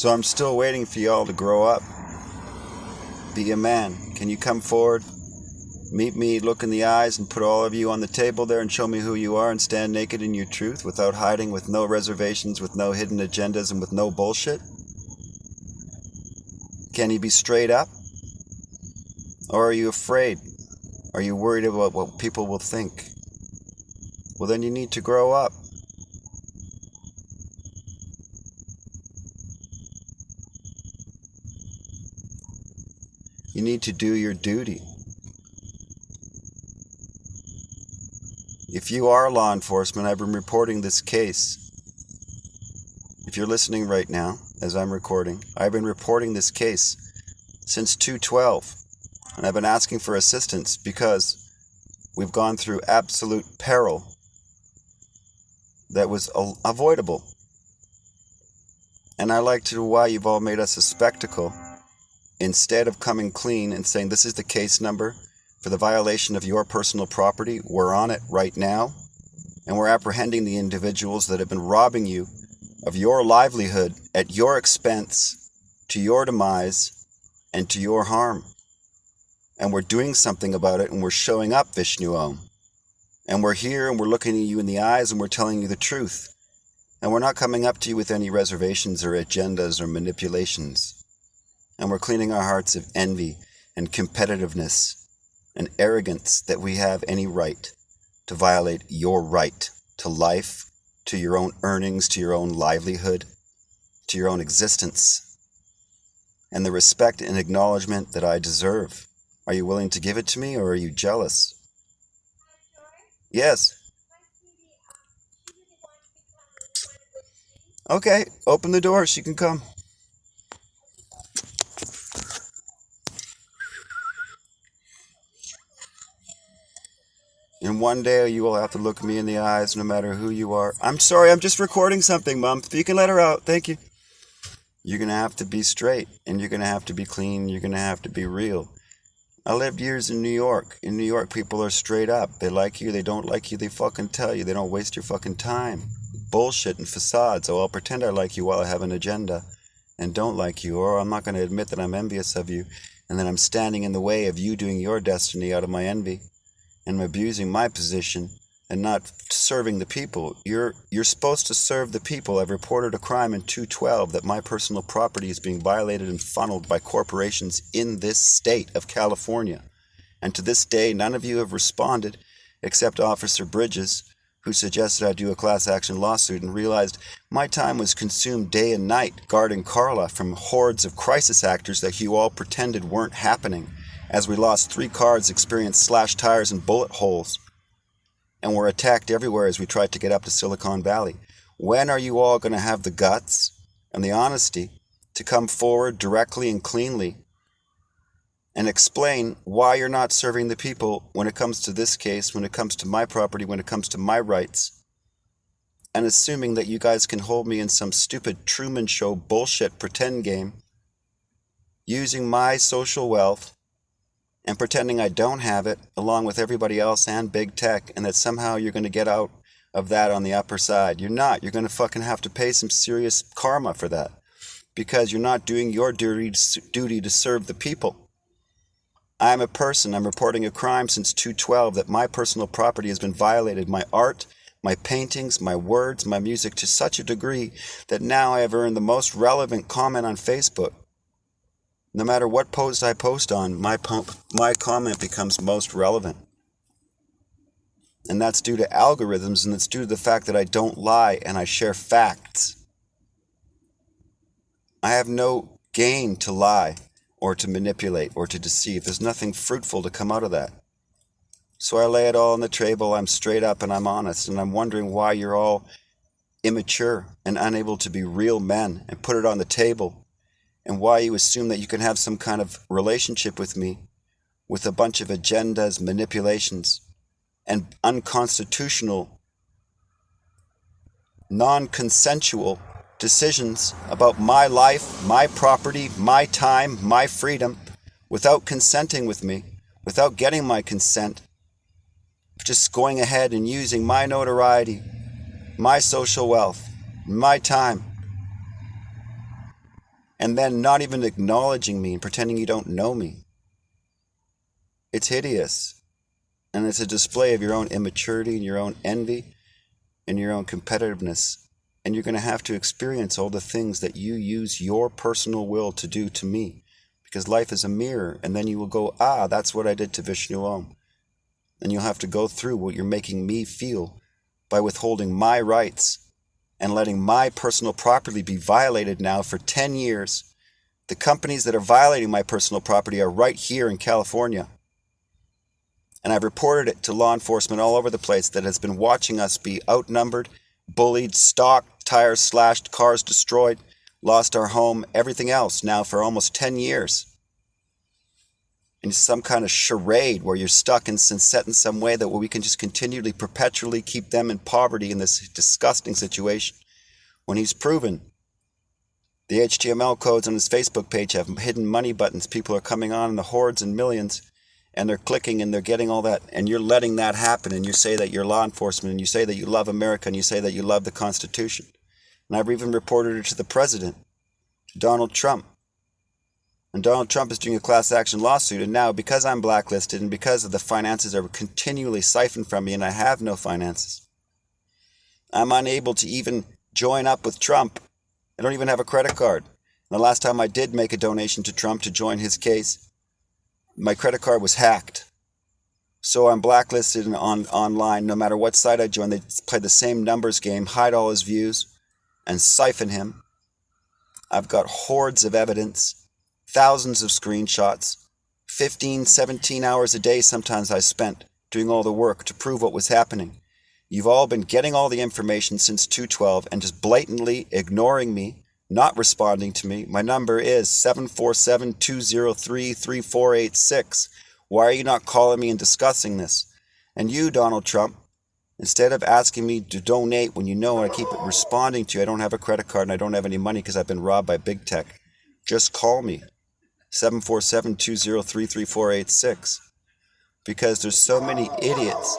So I'm still waiting for y'all to grow up. Be a man. Can you come forward? Meet me, look in the eyes, and put all of you on the table there and show me who you are and stand naked in your truth without hiding, with no reservations, with no hidden agendas, and with no bullshit? Can you be straight up? Or are you afraid? Are you worried about what people will think? Well, then you need to grow up. You need to do your duty. If you are law enforcement, I've been reporting this case. If you're listening right now, as I'm recording, I've been reporting this case since 2/12, and I've been asking for assistance because we've gone through absolute peril that was avoidable. And I like to know why you've all made us a spectacle instead of coming clean and saying this is the case number for the violation of your personal property. We're on it right now, and we're apprehending the individuals that have been robbing you of your livelihood at your expense, to your demise, and to your harm. And we're doing something about it, and we're showing up, Vishnu Om. And we're here, and we're looking at you in the eyes, and we're telling you the truth. And we're not coming up to you with any reservations or agendas or manipulations. And we're cleaning our hearts of envy and competitiveness and arrogance that we have any right to violate your right to life, to your own earnings, to your own livelihood, to your own existence, and the respect and acknowledgement that I deserve. Are you willing to give it to me, or are you jealous? Yes. Okay, open the door, she can come. And one day you will have to look me in the eyes no matter who you are. I'm sorry, I'm just recording something, Mom. You can let her out. Thank you. You're going to have to be straight, and you're going to have to be clean. You're going to have to be real. I lived years in New York. In New York, people are straight up. They like you, they don't like you, they fucking tell you. They don't waste your fucking time. Bullshit and facades. Oh, I'll pretend I like you while I have an agenda and don't like you, or I'm not going to admit that I'm envious of you, and that I'm standing in the way of you doing your destiny out of my envy. And I'm abusing my position and not serving the people. You're supposed to serve the people. I've reported a crime in 2/12 that my personal property is being violated and funneled by corporations in this state of California. And to this day, none of you have responded except Officer Bridges, who suggested I do a class action lawsuit, and realized my time was consumed day and night guarding Carla from hordes of crisis actors that you all pretended weren't happening, as we lost 3 cars, experienced slashed tires and bullet holes, and were attacked everywhere as we tried to get up to Silicon Valley. When are you all going to have the guts and the honesty to come forward directly and cleanly and explain why you're not serving the people when it comes to this case, when it comes to my property, when it comes to my rights, and assuming that you guys can hold me in some stupid Truman Show bullshit pretend game, using my social wealth and pretending I don't have it, along with everybody else and big tech, and that somehow you're going to get out of that on the upper side. You're not. You're going to fucking have to pay some serious karma for that, because you're not doing your duty to serve the people. I'm a person. I'm reporting a crime since 2/12 that my personal property has been violated. My art, my paintings, my words, my music, to such a degree that now I have earned the most relevant comment on Facebook. No matter what post I post on, my comment becomes most relevant. And that's due to algorithms, and it's due to the fact that I don't lie and I share facts. I have no gain to lie or to manipulate or to deceive. There's nothing fruitful to come out of that. So I lay it all on the table. I'm straight up and I'm honest, and I'm wondering why you're all immature and unable to be real men and put it on the table. And why you assume that you can have some kind of relationship with me with a bunch of agendas, manipulations, and unconstitutional, non-consensual decisions about my life, my property, my time, my freedom, without consenting with me, without getting my consent, just going ahead and using my notoriety, my social wealth, my time, and then not even acknowledging me and pretending you don't know me. It's hideous. And it's a display of your own immaturity and your own envy and your own competitiveness. And you're going to have to experience all the things that you use your personal will to do to me. Because life is a mirror. And then you will go, that's what I did to Vishnu Om. And you'll have to go through what you're making me feel by withholding my rights and letting my personal property be violated now for 10 years. The companies that are violating my personal property are right here in California. And I've reported it to law enforcement all over the place that has been watching us be outnumbered, bullied, stalked, tires slashed, cars destroyed, lost our home, everything else now for almost 10 years. In some kind of charade where you're stuck and set in some way that we can just continually, perpetually keep them in poverty in this disgusting situation. When he's proven the HTML codes on his Facebook page have hidden money buttons, people are coming on in the hordes and millions, and they're clicking and they're getting all that, and you're letting that happen, and you say that you're law enforcement, and you say that you love America, and you say that you love the Constitution. And I've even reported it to the president, to Donald Trump. And Donald Trump is doing a class action lawsuit, and now because I'm blacklisted and because of the finances are continually siphoned from me and I have no finances, I'm unable to even join up with Trump. I don't even have a credit card. And the last time I did make a donation to Trump to join his case, my credit card was hacked. So I'm blacklisted online. No matter what site I join, they play the same numbers game, hide all his views, and siphon him. I've got hordes of evidence, thousands of screenshots, 15, 17 hours a day sometimes I spent doing all the work to prove what was happening. You've all been getting all the information since 2/12 and just blatantly ignoring me, not responding to me. My number is 747-203-3486. Why are you not calling me and discussing this? And you, Donald Trump, instead of asking me to donate when you know I keep responding to you, I don't have a credit card and I don't have any money because I've been robbed by big tech. Just call me, 747-203-3486. Because there's so many idiots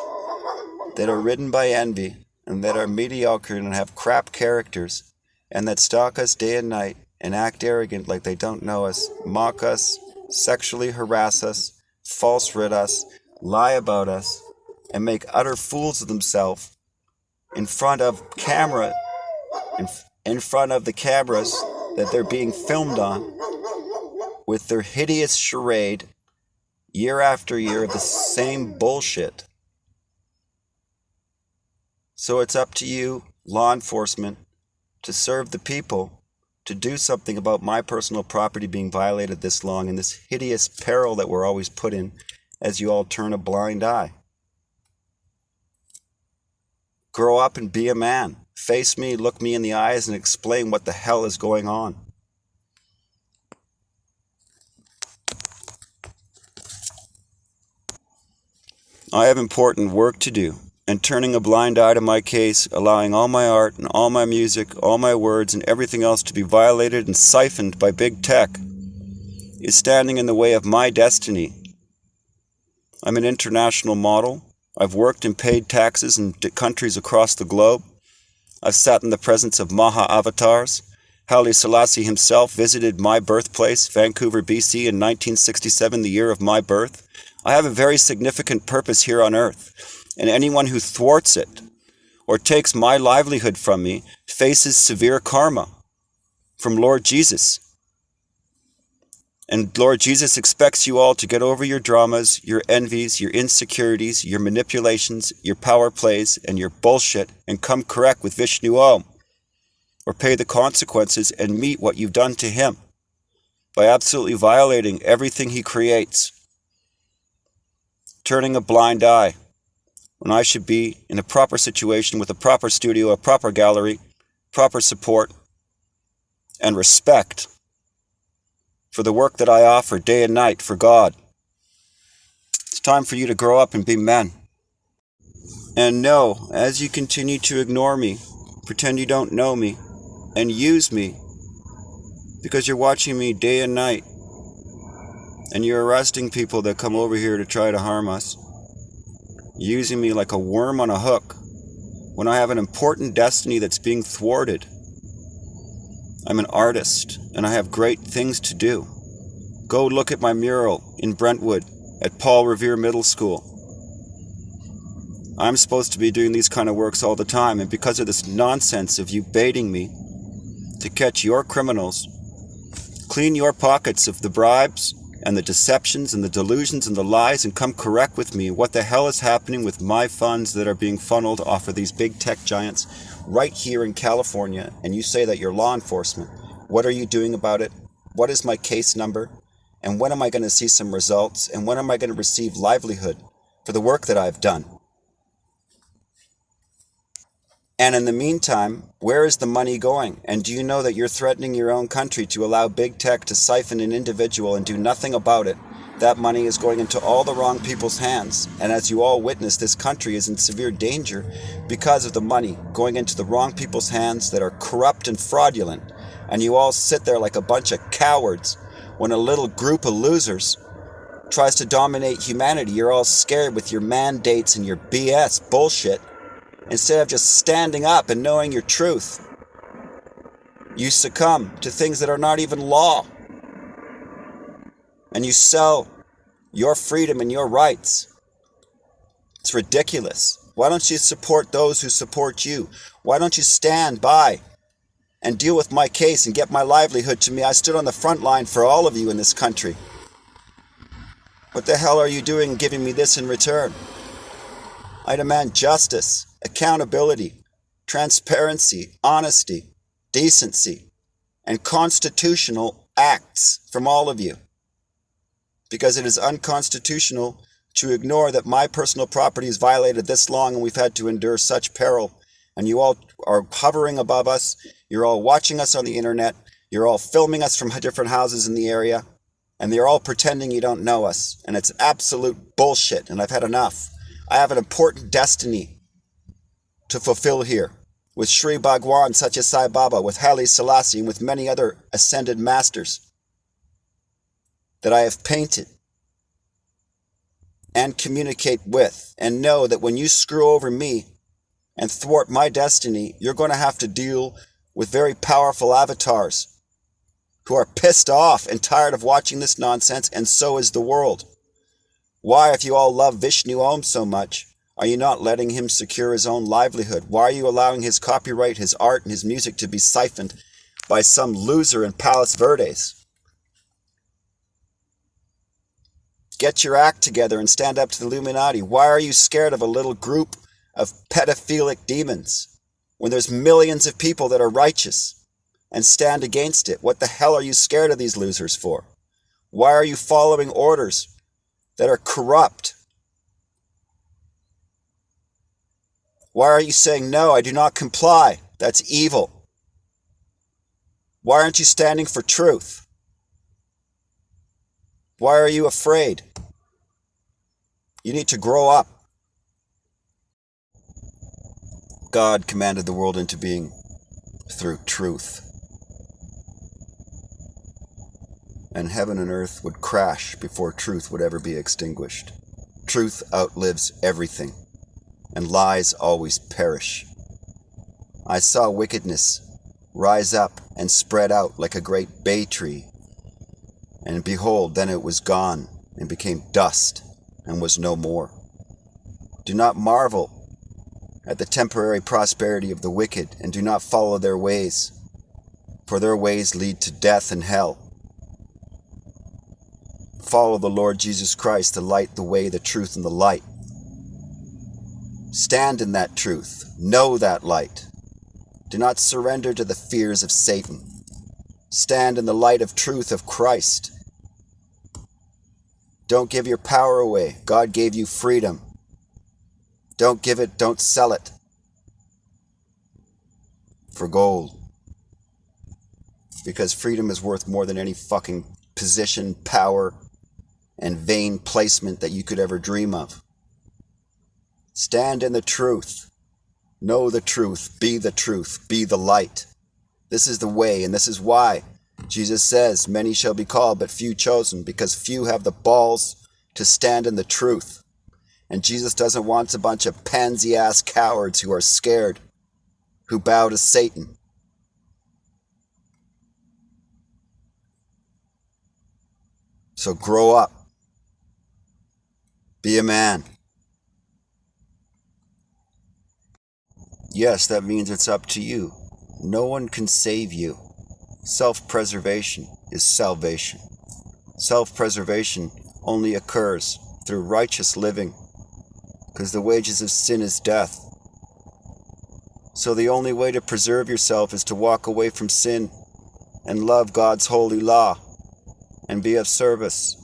that are ridden by envy and that are mediocre and have crap characters and that stalk us day and night and act arrogant like they don't know us, mock us, sexually harass us, false rid us, lie about us, and make utter fools of themselves in front of camera, in front of the cameras that they're being filmed on with their hideous charade year after year of the same bullshit. So it's up to you, law enforcement, to serve the people, to do something about my personal property being violated this long and this hideous peril that we're always put in as you all turn a blind eye. Grow up and be a man. Face me, look me in the eyes, and explain what the hell is going on. I have important work to do, and turning a blind eye to my case, allowing all my art and all my music, all my words and everything else to be violated and siphoned by big tech, is standing in the way of my destiny. I'm an international model. I've worked and paid taxes in countries across the globe. I've sat in the presence of Maha avatars. Haile Selassie himself visited my birthplace, Vancouver, BC, in 1967, the year of my birth. I have a very significant purpose here on earth, and anyone who thwarts it or takes my livelihood from me faces severe karma from Lord Jesus. And Lord Jesus expects you all to get over your dramas, your envies, your insecurities, your manipulations, your power plays, and your bullshit, and come correct with Vishnu Om, or pay the consequences and meet what you've done to him by absolutely violating everything he creates, turning a blind eye when I should be in a proper situation with a proper studio, a proper gallery, proper support, and respect for the work that I offer day and night for God. It's time for you to grow up and be men. And know, as you continue to ignore me, pretend you don't know me, and use me, because you're watching me day and night, and you're arresting people that come over here to try to harm us, using me like a worm on a hook, when I have an important destiny that's being thwarted. I'm an artist, and I have great things to do. Go look at my mural in Brentwood at Paul Revere Middle School. I'm supposed to be doing these kind of works all the time, and because of this nonsense of you baiting me to catch your criminals, clean your pockets of the bribes and the deceptions and the delusions and the lies, and come correct with me what the hell is happening with my funds that are being funneled off of these big tech giants right here in California. And you say that you're law enforcement. What are you doing about it? What is my case number? And when am I going to see some results? And when am I going to receive livelihood for the work that I've done? And in the meantime, where is the money going? And do you know that you're threatening your own country to allow big tech to siphon an individual and do nothing about it? That money is going into all the wrong people's hands. And as you all witness, this country is in severe danger because of the money going into the wrong people's hands that are corrupt and fraudulent. And you all sit there like a bunch of cowards when a little group of losers tries to dominate humanity. You're all scared with your mandates and your BS bullshit. Instead of just standing up and knowing your truth, you succumb to things that are not even law. And you sell your freedom and your rights. It's ridiculous. Why don't you support those who support you? Why don't you stand by and deal with my case and get my livelihood to me? I stood on the front line for all of you in this country. What the hell are you doing giving me this in return? I demand justice, accountability, transparency, honesty, decency, and constitutional acts from all of you. Because it is unconstitutional to ignore that my personal property is violated this long and we've had to endure such peril. And you all are hovering above us. You're all watching us on the internet. You're all filming us from different houses in the area. And they're all pretending you don't know us. And it's absolute bullshit. And I've had enough. I have an important destiny to fulfill here with Sri Bhagwan Satya Sai Baba, with Haile Selassie, and with many other ascended masters that I have painted and communicate with, and know that when you screw over me and thwart my destiny, you're going to have to deal with very powerful avatars who are pissed off and tired of watching this nonsense, and so is the world. Why, if you all love Vishnu Om so much, are you not letting him secure his own livelihood? Why are you allowing his copyright, his art, and his music to be siphoned by some loser in Palos Verdes? Get your act together and stand up to the Illuminati. Why are you scared of a little group of pedophilic demons when there's millions of people that are righteous and stand against it? What the hell are you scared of these losers for? Why are you following orders that are corrupt? Why are you saying, no, I do not comply? That's evil. Why aren't you standing for truth? Why are you afraid? You need to grow up. God commanded the world into being through truth. And heaven and earth would crash before truth would ever be extinguished. Truth outlives everything, and lies always perish. I saw wickedness rise up and spread out like a great bay tree. And behold, then it was gone, and became dust, and was no more. Do not marvel at the temporary prosperity of the wicked, and do not follow their ways, for their ways lead to death and hell. Follow the Lord Jesus Christ, the light, the way, the truth, and the light. Stand in that truth. Know that light. Do not surrender to the fears of Satan. Stand in the light of truth of Christ. Don't give your power away. God gave you freedom. Don't give it, don't sell it for gold. Because freedom is worth more than any fucking position, power, and vain placement that you could ever dream of. Stand in the truth. Know the truth. Be the truth. Be the light. This is the way, and this is why Jesus says, many shall be called, but few chosen, because few have the balls to stand in the truth. And Jesus doesn't want a bunch of pansy-ass cowards who are scared, who bow to Satan. So grow up. Be a man. Yes, that means it's up to you. No one can save you. Self-preservation is salvation. Self-preservation only occurs through righteous living, because the wages of sin is death. So the only way to preserve yourself is to walk away from sin and love God's holy law and be of service.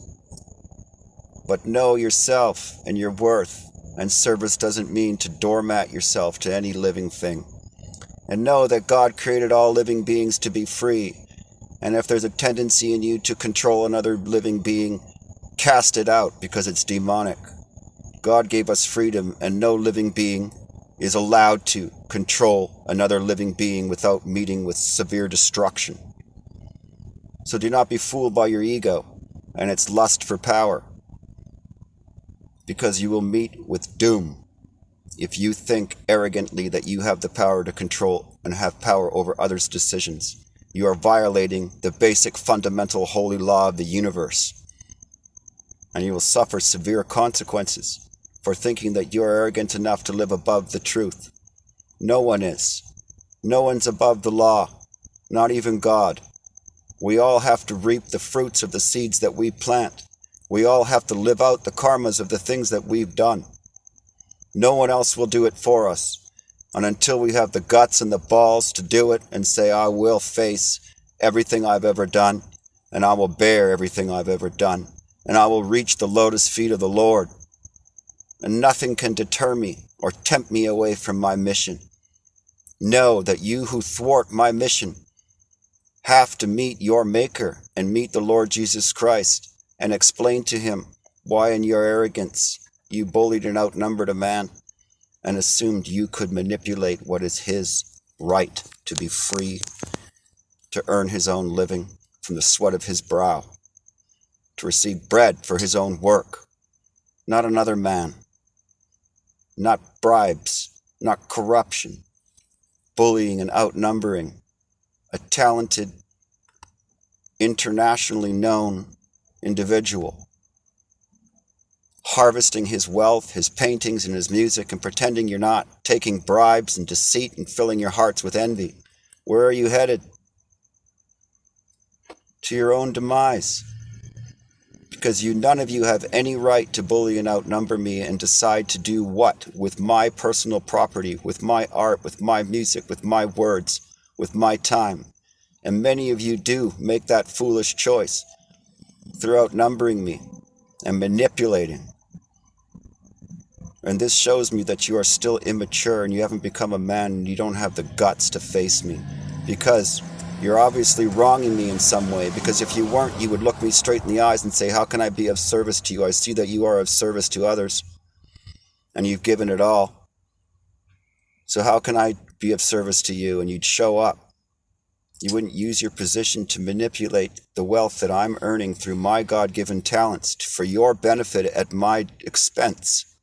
But know yourself and your worth, and service doesn't mean to doormat yourself to any living thing. And know that God created all living beings to be free, and if there's a tendency in you to control another living being, cast it out because it's demonic. God gave us freedom, and no living being is allowed to control another living being without meeting with severe destruction. So do not be fooled by your ego and its lust for power, because you will meet with doom if you think arrogantly that you have the power to control and have power over others' decisions. You are violating the basic fundamental holy law of the universe, and you will suffer severe consequences for thinking that you are arrogant enough to live above the truth. No one is. No one's above the law, not even God. We all have to reap the fruits of the seeds that we plant. We all have to live out the karmas of the things that we've done. No one else will do it for us. And until we have the guts and the balls to do it and say, I will face everything I've ever done, and I will bear everything I've ever done, and I will reach the lotus feet of the Lord, and nothing can deter me or tempt me away from my mission. Know that you who thwart my mission have to meet your Maker and meet the Lord Jesus Christ and explain to him why in your arrogance you bullied and outnumbered a man and assumed you could manipulate what is his right to be free, to earn his own living from the sweat of his brow, to receive bread for his own work, not another man, not bribes, not corruption, bullying and outnumbering a talented, internationally known individual, harvesting his wealth, his paintings, and his music, and pretending you're not, taking bribes and deceit and filling your hearts with envy. Where are you headed? To your own demise. Because none of you have any right to bully and outnumber me and decide to do what with my personal property, with my art, with my music, with my words, with my time. And many of you do make that foolish choice through outnumbering me and manipulating. And this shows me that you are still immature and you haven't become a man and you don't have the guts to face me, because you're obviously wronging me in some way. Because if you weren't, you would look me straight in the eyes and say, how can I be of service to you? I see that you are of service to others and you've given it all. So how can I be of service to you? And you'd show up. You wouldn't use your position to manipulate the wealth that I'm earning through my God-given talents for your benefit at my expense.